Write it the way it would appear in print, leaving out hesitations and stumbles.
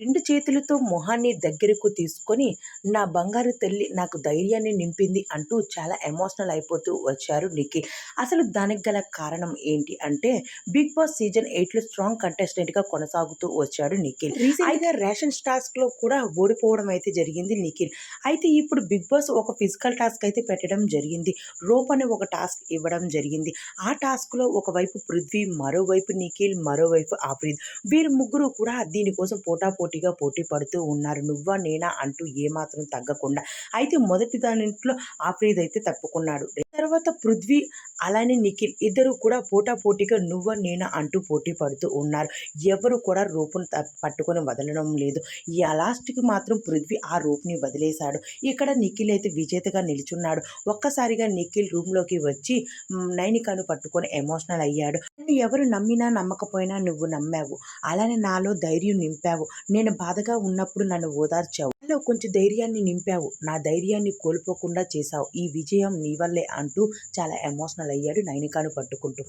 రెండు చేతులతో మొహాన్ని దగ్గరకు తీసుకొని, నా బంగారు తల్లి నాకు ధైర్యాన్ని నింపింది అంటూ చాలా ఎమోషనల్ అయిపోతూ వచ్చారు నిఖిల్. అసలు దానికి గల కారణం ఏంటి అంటే, 'బిగ్ బాస్' సీజన్ 8లో స్ట్రాంగ్ కంటెస్టెంట్‌గా కొనసాగుతూ వచ్చాడు నిఖిల్. రీసెంట్‌గా రేషన్ టాస్క్‌లో కూడా ఓడిపోవడం అయితే జరిగింది నిఖిల్. అయితే ఇప్పుడు 'బిగ్ బాస్' ఒక ఫిజికల్ టాస్క్ అయితే పెట్టడం జరిగింది. రోప్ అనే ఒక టాస్క్ ఇవ్వడం జరిగింది. ఆ టాస్క్‌లో ఒకవైపు పృథ్వీ, మరోవైపు నిఖిల్, మరోవైపు ఆఫ్రిన్. వీరు ముగ్గురు కూడా దీనికోసం పోటాపోటీగా పోటీ పడుతూ ఉన్నారు. నువ్వా నేనా అంటూ ఏమాత్రం తగ్గకుండా. అయితే మొదటి దానింట్లో ఆఫ్రిద్ అయితే తప్పుకున్నాడు. తర్వాత పృథ్వీ అలానే నిఖిల్ ఇద్దరు కూడా పోటాపోటీగా నువ్వా నేనా అంటూ పోటీ పడుతూ ఉన్నారు. ఎవరు కూడా రూపును పట్టుకొని వదలడం లేదు. లాస్ట్‌కి మాత్రం పృథ్వీ ఆ రూప్‌ని వదిలేశాడు. ఇక్కడ నిఖిల్ అయితే విజేతగా నిలుచున్నాడు. ఒక్కసారిగా నిఖిల్ రూమ్‌లోకి వచ్చి నైనికను పట్టుకొని ఎమోషనల్ అయ్యాడు. నన్ను ఎవరు నమ్మినా నమ్మకపోయినా నువ్వు నమ్మావు. అలానే నాలో ధైర్యం నింపావు. నేను బాధగా ఉన్నప్పుడు నన్ను ఓదార్చావు. నాలో కొంచెం ధైర్యాన్ని నింపావు. నా ధైర్యాన్ని కోల్పోకుండా చేశావు. ఈ విజయం నీ వల్లే అంటూ చాలా ఎమోషనల్ అయ్యాడు నైనికను పట్టుకుంటూ.